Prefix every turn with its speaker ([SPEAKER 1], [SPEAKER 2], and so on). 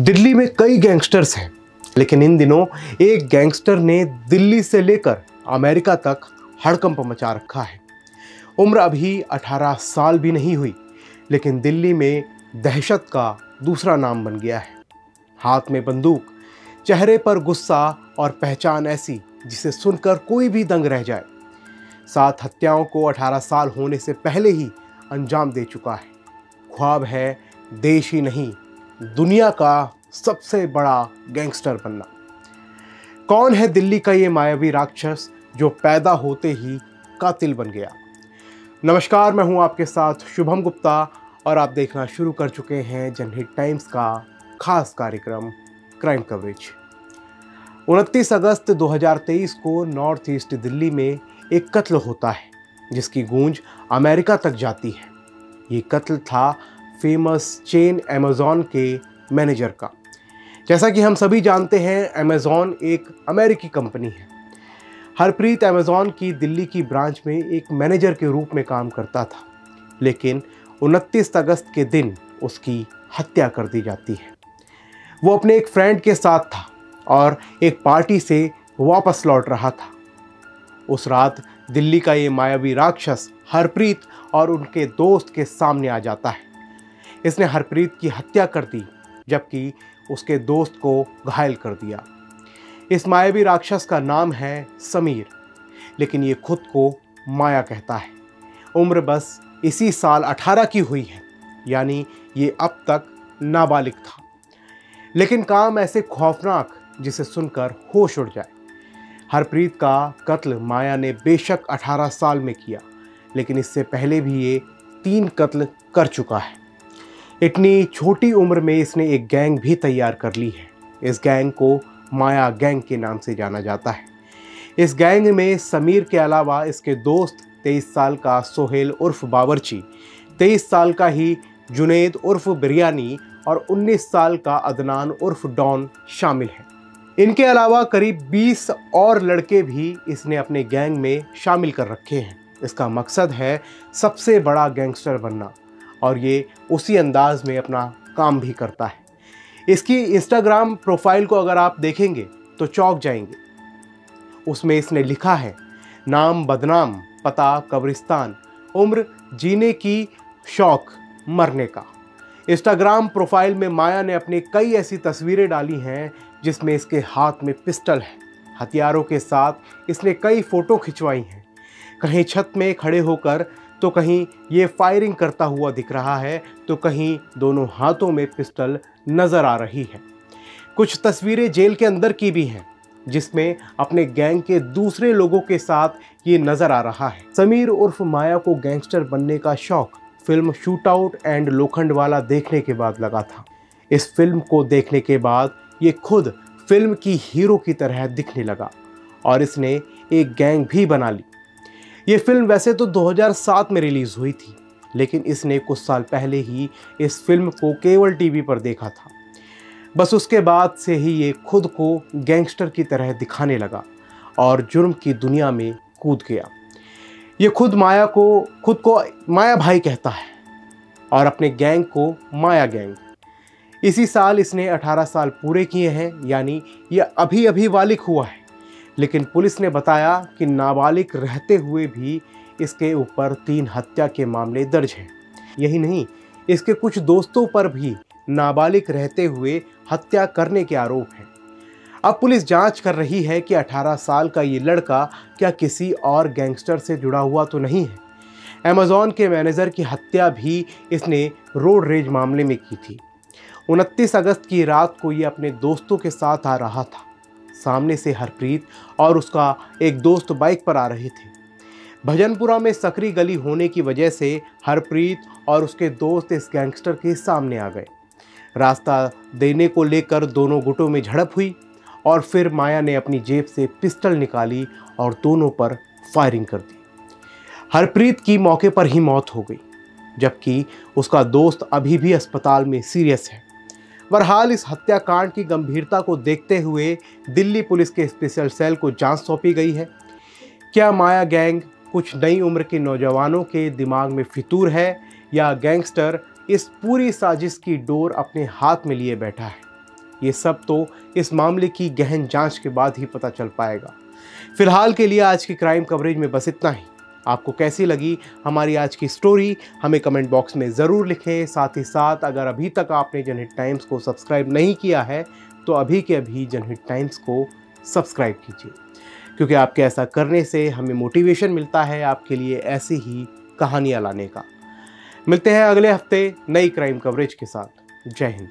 [SPEAKER 1] दिल्ली में कई गैंगस्टर्स हैं, लेकिन इन दिनों एक गैंगस्टर ने दिल्ली से लेकर अमेरिका तक हड़कंप मचा रखा है। उम्र अभी 18 साल भी नहीं हुई, लेकिन दिल्ली में दहशत का दूसरा नाम बन गया है। हाथ में बंदूक, चेहरे पर गुस्सा और पहचान ऐसी जिसे सुनकर कोई भी दंग रह जाए। 7 हत्याओं को 18 साल होने से पहले ही अंजाम दे चुका है। ख्वाब है देश ही नहीं, दुनिया का सबसे बड़ा गैंगस्टर बनना। कौन है दिल्ली का ये मायावी राक्षस जो पैदा होते ही कातिल बन गया? नमस्कार, मैं हूं आपके साथ शुभम गुप्ता और आप देखना शुरू कर चुके हैं जनहित टाइम्स का खास कार्यक्रम क्राइम कवरेज। 29 अगस्त 2023 को नॉर्थ ईस्ट दिल्ली में एक कत्ल होता है जिसकी गूंज अमेरिका तक जाती है। ये कत्ल था फेमस चेन अमेज़न के मैनेजर का। जैसा कि हम सभी जानते हैं, अमेज़न एक अमेरिकी कंपनी है। हरप्रीत अमेज़न की दिल्ली की ब्रांच में एक मैनेजर के रूप में काम करता था, लेकिन 29 अगस्त के दिन उसकी हत्या कर दी जाती है। वो अपने एक फ्रेंड के साथ था और एक पार्टी से वापस लौट रहा था। उस रात दिल्ली का ये मायावी राक्षस हरप्रीत और उनके दोस्त के सामने आ जाता है। इसने हरप्रीत की हत्या कर दी, जबकि उसके दोस्त को घायल कर दिया। इस मायावी राक्षस का नाम है समीर, लेकिन ये खुद को माया कहता है। उम्र बस इसी साल 18 की हुई है, यानी ये अब तक नाबालिग था। लेकिन काम ऐसे खौफनाक जिसे सुनकर होश उड़ जाए। हरप्रीत का कत्ल माया ने बेशक 18 साल में किया, लेकिन इससे पहले भी ये 3 कत्ल कर चुका है। इतनी छोटी उम्र में इसने एक गैंग भी तैयार कर ली है। इस गैंग को माया गैंग के नाम से जाना जाता है। इस गैंग में समीर के अलावा इसके दोस्त 23 साल का सोहेल उर्फ बावर्ची, 23 साल का ही जुनेद उर्फ बिरयानी और 19 साल का अदनान उर्फ डॉन शामिल है। इनके अलावा करीब 20 और लड़के भी इसने अपने गैंग में शामिल कर रखे हैं। इसका मकसद है सबसे बड़ा गैंगस्टर बनना, और ये उसी अंदाज में अपना काम भी करता है। इसकी इंस्टाग्राम प्रोफाइल को अगर आप देखेंगे तो चौंक जाएंगे। उसमें इसने लिखा है, नाम बदनाम, पता कब्रिस्तान, उम्र जीने की, शौक मरने का। इंस्टाग्राम प्रोफाइल में माया ने अपनी कई ऐसी तस्वीरें डाली हैं जिसमें इसके हाथ में पिस्टल है। हथियारों के साथ इसने कई फ़ोटो खिंचवाई हैं। कहीं छत में खड़े होकर तो कहीं ये फायरिंग करता हुआ दिख रहा है, तो कहीं दोनों हाथों में पिस्टल नज़र आ रही है। कुछ तस्वीरें जेल के अंदर की भी हैं, जिसमें अपने गैंग के दूसरे लोगों के साथ ये नज़र आ रहा है। समीर उर्फ माया को गैंगस्टर बनने का शौक film shoot out and Lokhandwala देखने के बाद लगा था। इस फिल्म को देखने के बाद ये खुद फिल्म की हीरो की तरह दिखने लगा और इसने एक गैंग भी बना ली। ये फिल्म वैसे तो 2007 में रिलीज़ हुई थी, लेकिन इसने कुछ साल पहले ही इस फिल्म को केवल टीवी पर देखा था। बस उसके बाद से ही ये खुद को गैंगस्टर की तरह दिखाने लगा और जुर्म की दुनिया में कूद गया। ये खुद को माया भाई कहता है और अपने गैंग को माया गैंग। इसी साल इसने 18 साल पूरे किए हैं, यानी ये अभी अभी बालिग हुआ है। लेकिन पुलिस ने बताया कि नाबालिग रहते हुए भी इसके ऊपर 3 हत्या के मामले दर्ज हैं। यही नहीं, इसके कुछ दोस्तों पर भी नाबालिग रहते हुए हत्या करने के आरोप हैं। अब पुलिस जांच कर रही है कि 18 साल का ये लड़का क्या किसी और गैंगस्टर से जुड़ा हुआ तो नहीं है। अमेज़न के मैनेजर की हत्या भी इसने रोड रेज मामले में की थी। 29 अगस्त की रात को ये अपने दोस्तों के साथ आ रहा था। सामने से हरप्रीत और उसका एक दोस्त बाइक पर आ रहे थे। भजनपुरा में सकरी गली होने की वजह से हरप्रीत और उसके दोस्त इस गैंगस्टर के सामने आ गए। रास्ता देने को लेकर दोनों गुटों में झड़प हुई और फिर माया ने अपनी जेब से पिस्टल निकाली और दोनों पर फायरिंग कर दी। हरप्रीत की मौके पर ही मौत हो गई, जबकि उसका दोस्त अभी भी अस्पताल में सीरियस है। बहरहाल इस हत्याकांड की गंभीरता को देखते हुए दिल्ली पुलिस के स्पेशल सेल को जांच सौंपी गई है। क्या माया गैंग कुछ नई उम्र के नौजवानों के दिमाग में फितूर है, या गैंगस्टर इस पूरी साजिश की डोर अपने हाथ में लिए बैठा है? ये सब तो इस मामले की गहन जांच के बाद ही पता चल पाएगा। फिलहाल के लिए आज की क्राइम कवरेज में बस इतना ही। आपको कैसी लगी हमारी आज की स्टोरी हमें कमेंट बॉक्स में ज़रूर लिखें। साथ ही साथ अगर अभी तक आपने जनहित टाइम्स को सब्सक्राइब नहीं किया है तो अभी के अभी जनहित टाइम्स को सब्सक्राइब कीजिए, क्योंकि आपके ऐसा करने से हमें मोटिवेशन मिलता है आपके लिए ऐसी ही कहानियाँ लाने का। मिलते हैं अगले हफ्ते नई क्राइम कवरेज के साथ। जय हिंद।